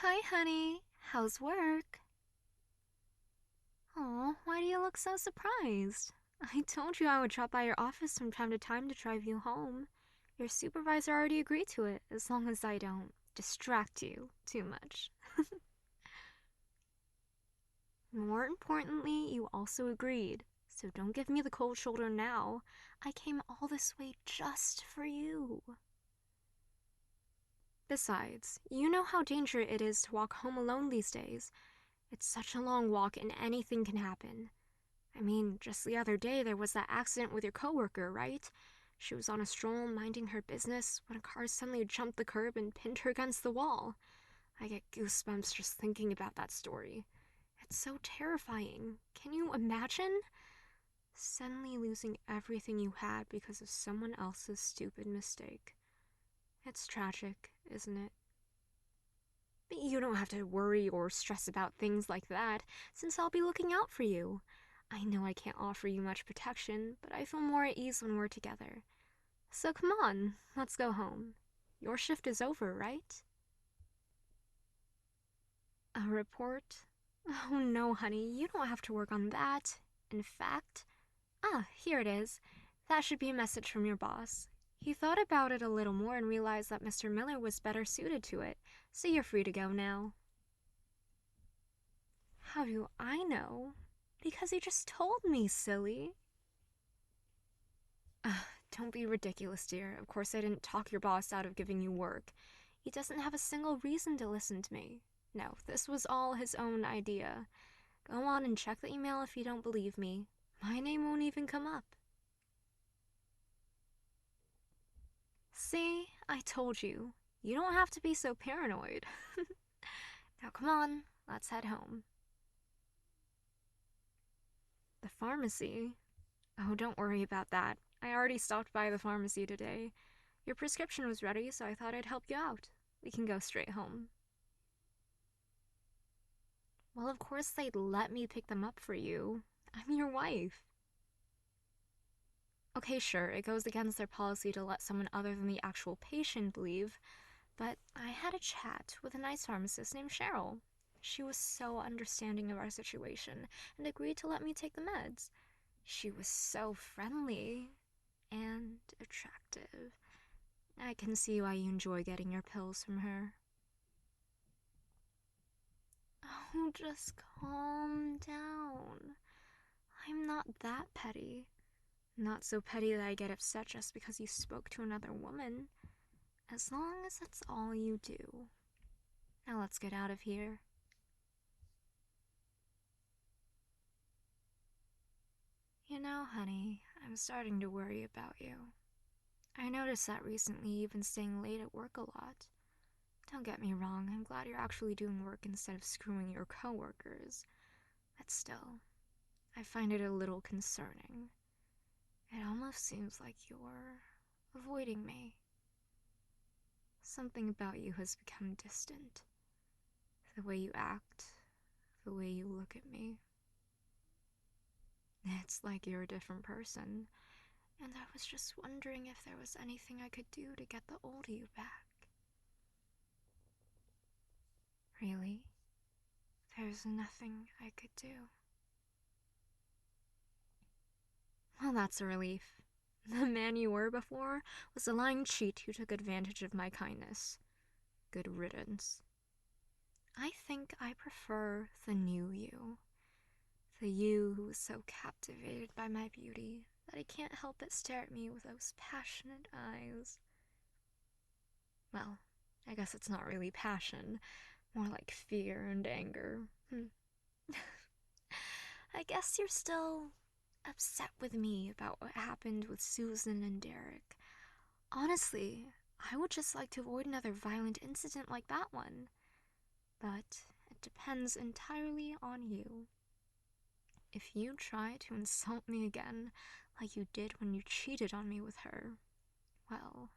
Hi, honey. How's work? Oh, why do you look so surprised? I told you I would drop by your office from time to time to drive you home. Your supervisor already agreed to it, as long as I don't distract you too much. More importantly, you also agreed, so don't give me the cold shoulder now. I came all this way just for you. Besides, you know how dangerous it is to walk home alone these days. It's such a long walk and anything can happen. I mean, just the other day there was that accident with your coworker, right? She was on a stroll minding her business when a car suddenly jumped the curb and pinned her against the wall. I get goosebumps just thinking about that story. It's so terrifying. Can you imagine? Suddenly losing everything you had because of someone else's stupid mistake. It's tragic, isn't it? But you don't have to worry or stress about things like that, since I'll be looking out for you. I know I can't offer you much protection, but I feel more at ease when we're together. So come on, let's go home. Your shift is over, right? A report? Oh no, honey, you don't have to work on that. In fact, here it is. That should be a message from your boss. He thought about it a little more and realized that Mr. Miller was better suited to it, so you're free to go now. How do I know? Because you just told me, silly. Don't be ridiculous, dear. Of course, I didn't talk your boss out of giving you work. He doesn't have a single reason to listen to me. No, this was all his own idea. Go on and check the email if you don't believe me. My name won't even come up. See, I told you. You don't have to be so paranoid. Now come on, let's head home. The pharmacy? Oh, don't worry about that. I already stopped by the pharmacy today. Your prescription was ready, so I thought I'd help you out. We can go straight home. Well, of course they'd let me pick them up for you. I'm your wife. Okay, sure, it goes against their policy to let someone other than the actual patient leave, but I had a chat with a nice pharmacist named Cheryl. She was so understanding of our situation and agreed to let me take the meds. She was so friendly and attractive. I can see why you enjoy getting your pills from her. Oh, just calm down. I'm not that petty. Not so petty that I get upset just because you spoke to another woman. As long as that's all you do. Now let's get out of here. You know, honey, I'm starting to worry about you. I noticed that recently you've been staying late at work a lot. Don't get me wrong, I'm glad you're actually doing work instead of screwing your coworkers. But still, I find it a little concerning. It almost seems like you're avoiding me. Something about you has become distant. The way you act, the way you look at me. It's like you're a different person, and I was just wondering if there was anything I could do to get the old you back. Really? There's nothing I could do. Well, that's a relief. The man you were before was a lying cheat who took advantage of my kindness. Good riddance. I think I prefer the new you. The you who was so captivated by my beauty that he can't help but stare at me with those passionate eyes. Well, I guess it's not really passion, more like fear and anger. I guess you're still upset with me about what happened with Susan and Derek. Honestly, I would just like to avoid another violent incident like that one. But it depends entirely on you. If you try to insult me again, like you did when you cheated on me with her, well,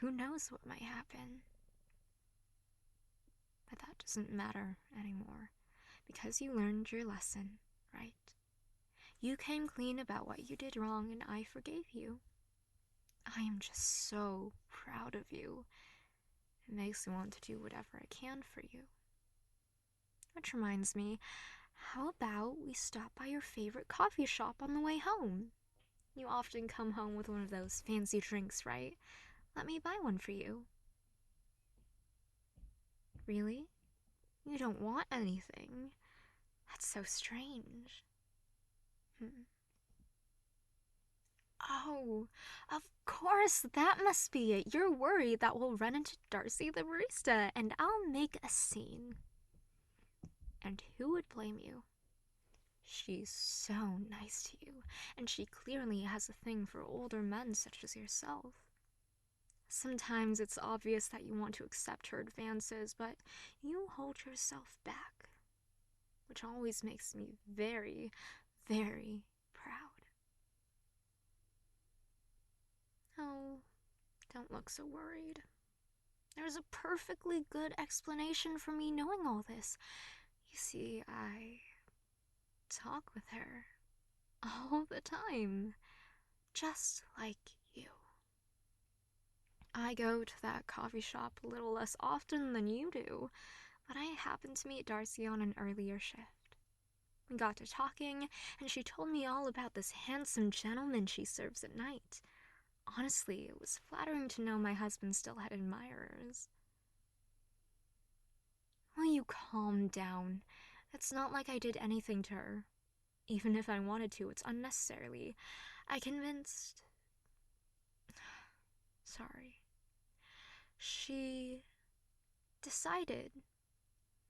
who knows what might happen. But that doesn't matter anymore, because you learned your lesson, right? You came clean about what you did wrong, and I forgave you. I am just so proud of you. It makes me want to do whatever I can for you. Which reminds me, how about we stop by your favorite coffee shop on the way home? You often come home with one of those fancy drinks, right? Let me buy one for you. Really? You don't want anything? That's so strange. Oh, of course, that must be it. You're worried that we'll run into Darcy the barista and I'll make a scene. And who would blame you? She's so nice to you, and she clearly has a thing for older men such as yourself. Sometimes it's obvious that you want to accept her advances, but you hold yourself back, which always makes me very, very proud. Oh, don't look so worried. There's a perfectly good explanation for me knowing all this. You see, I talk with her all the time, just like you. I go to that coffee shop a little less often than you do, but I happened to meet Darcy on an earlier shift. We got to talking, and she told me all about this handsome gentleman she serves at night. Honestly, it was flattering to know my husband still had admirers. Will you calm down? It's not like I did anything to her. Even if I wanted to, it's unnecessarily. I convinced... Sorry. She decided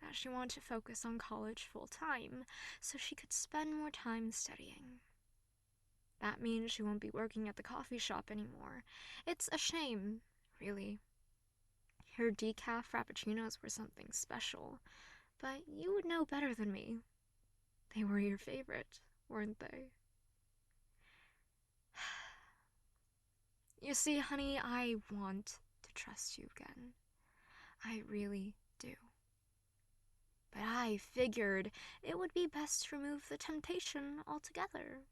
that she wanted to focus on college full time so she could spend more time studying. That means she won't be working at the coffee shop anymore. It's a shame, really. Her decaf frappuccinos were something special, but you would know better than me. They were your favorite, weren't they? You see, honey, I want to trust you again. I really do. But I figured it would be best to remove the temptation altogether.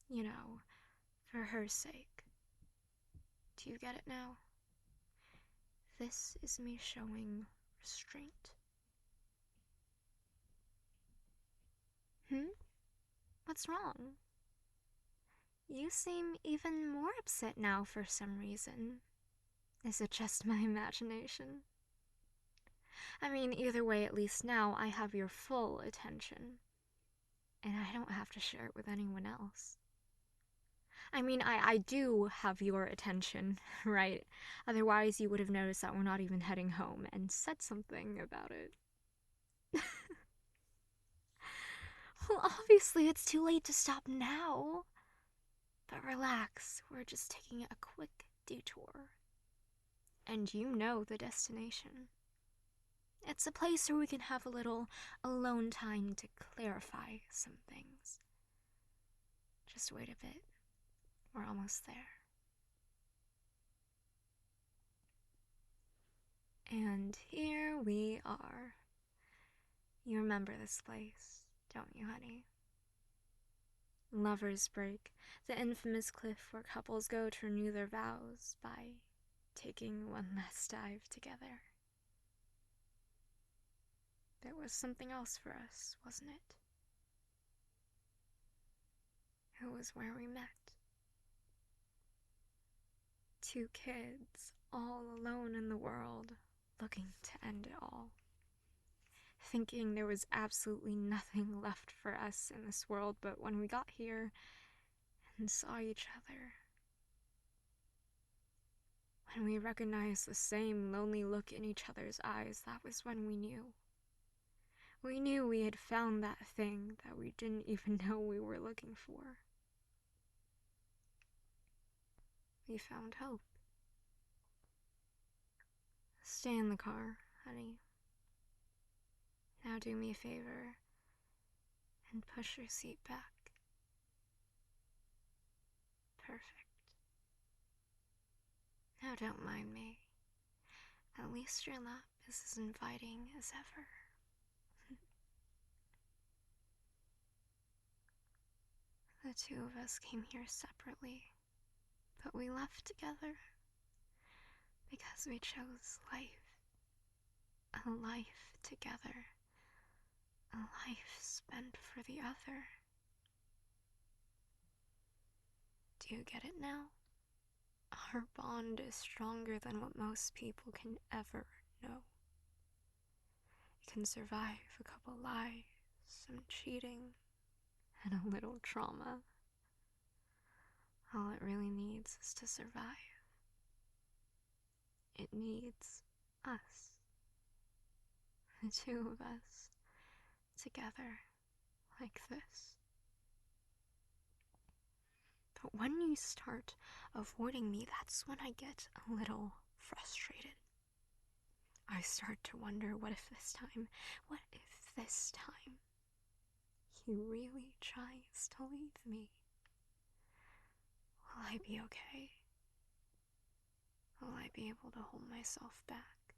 You know, for her sake. Do you get it now? This is me showing restraint. What's wrong? You seem even more upset now for some reason. Is it just my imagination? I mean, either way, at least now I have your full attention. And I don't have to share it with anyone else. I mean, I do have your attention, right? Otherwise, you would have noticed that we're not even heading home and said something about it. Well, obviously, it's too late to stop now. But relax, we're just taking a quick detour. And you know the destination. It's a place where we can have a little alone time to clarify some things. Just wait a bit. We're almost there. And here we are. You remember this place, don't you, honey? Lover's Break, the infamous cliff where couples go to renew their vows by taking one last dive together. There was something else for us, wasn't it? It was where we met. Two kids, all alone in the world, looking to end it all. Thinking there was absolutely nothing left for us in this world, but when we got here and saw each other, when we recognized the same lonely look in each other's eyes, that was when we knew. We knew we had found that thing that we didn't even know we were looking for. We found hope. Stay in the car, honey. Now do me a favor and push your seat back. Perfect. Now don't mind me. At least your lap is as inviting as ever. The two of us came here separately, but we left together. Because we chose life. A life together. A life spent for the other. Do you get it now? Our bond is stronger than what most people can ever know. It can survive a couple lies, some cheating, and a little trauma. All it really needs is to survive. It needs us. The two of us. Together. Like this. But when you start avoiding me, that's when I get a little frustrated. I start to wonder, what if this time he really tries to leave me? Will I be okay? Will I be able to hold myself back?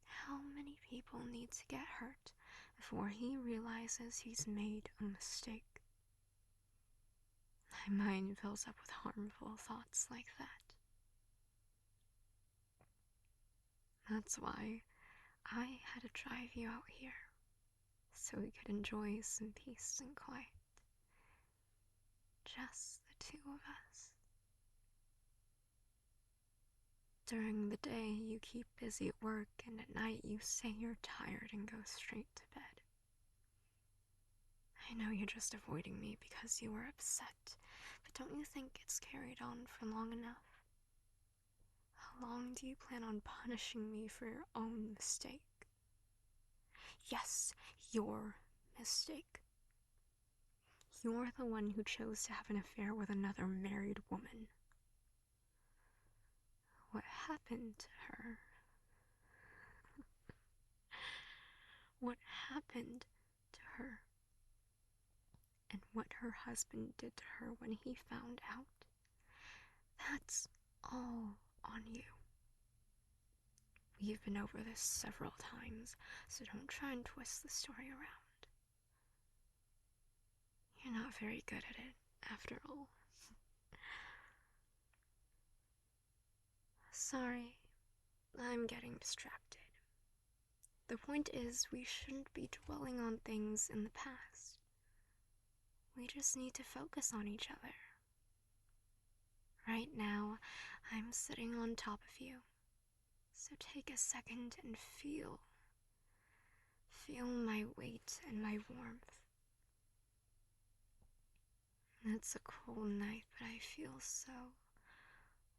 How many people need to get hurt before he realizes he's made a mistake? My mind fills up with harmful thoughts like that. That's why I had to drive you out here, so we could enjoy some peace and quiet. Just the two of us. During the day, you keep busy at work, and at night, you say you're tired and go straight to bed. I know you're just avoiding me because you were upset, but don't you think it's carried on for long enough? How long do you plan on punishing me for your own mistake? Yes, your mistake. You're the one who chose to have an affair with another married woman. What happened to her? What happened to her? And what her husband did to her when he found out? That's all on you. We've been over this several times, so don't try and twist the story around. You're not very good at it, after all. Sorry, I'm getting distracted. The point is, we shouldn't be dwelling on things in the past. We just need to focus on each other. Right now, I'm sitting on top of you. So take a second and feel. Feel my weight and my warmth. It's a cold night, but I feel so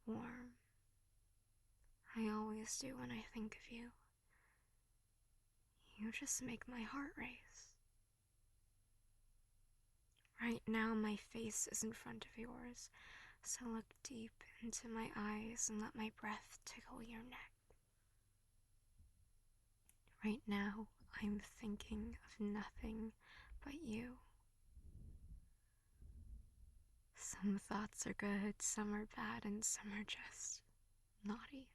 warm. I always do when I think of you. You just make my heart race. Right now, my face is in front of yours, so look deep into my eyes and let my breath tickle your neck. Right now, I'm thinking of nothing but you. Some thoughts are good, some are bad, and some are just naughty.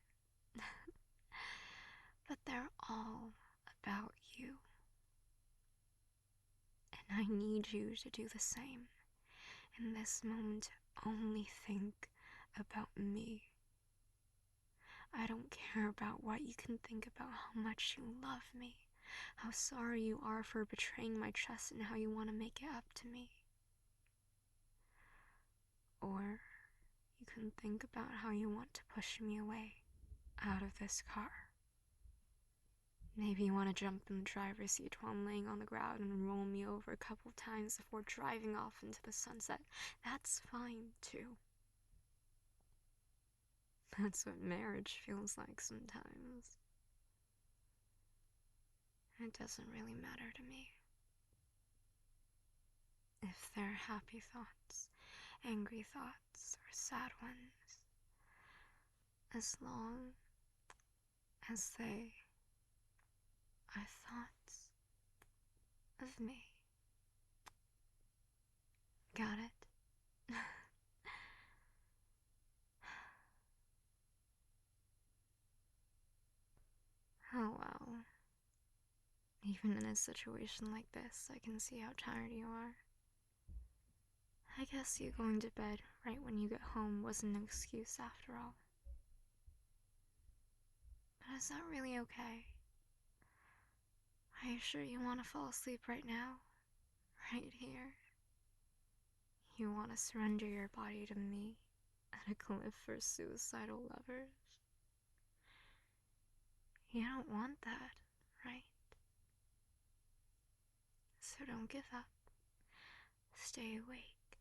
But they're all about you. And I need you to do the same. In this moment, only think about me. I don't care about what you can think about how much you love me, how sorry you are for betraying my trust, and how you want to make it up to me. Or you can think about how you want to push me away out of this car. Maybe you want to jump in the driver's seat while I'm laying on the ground and roll me over a couple times before driving off into the sunset. That's fine, too. That's what marriage feels like sometimes. It doesn't really matter to me. If they're happy thoughts, angry thoughts, or sad ones, as long as they are thoughts of me. Got it? Oh well. Even in a situation like this, I can see how tired you are. I guess you going to bed right when you get home wasn't an excuse after all. is that really okay? Are you sure you want to fall asleep right now? Right here? You want to surrender your body to me at a cliff for suicidal lovers? You don't want that, right? So don't give up. Stay awake.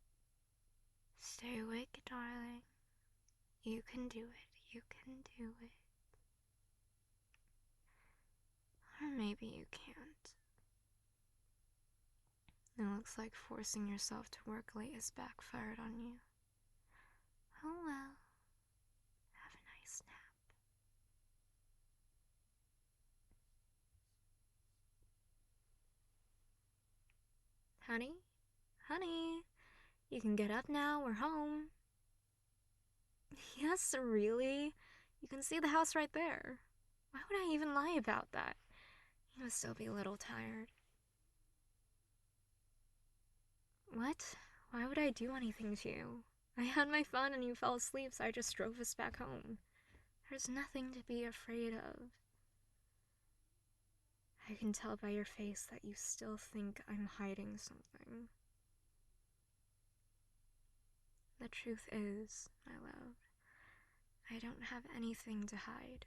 Stay awake, darling. You can do it. You can do it. Or maybe you can't. It looks like forcing yourself to work late has backfired on you. Oh well. Have a nice nap. Honey? Honey? You can get up now. We're home. Yes, really? You can see the house right there. Why would I even lie about that? You must still be a little tired. What? Why would I do anything to you? I had my fun and you fell asleep, so I just drove us back home. There's nothing to be afraid of. I can tell by your face that you still think I'm hiding something. The truth is, my love, I don't have anything to hide.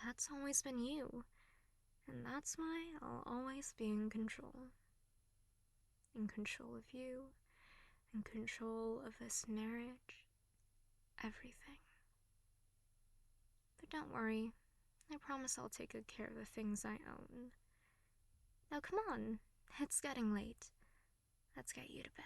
That's always been you, and that's why I'll always be in control. In control of you, in control of this marriage, everything. But don't worry, I promise I'll take good care of the things I own. Now come on, it's getting late. Let's get you to bed.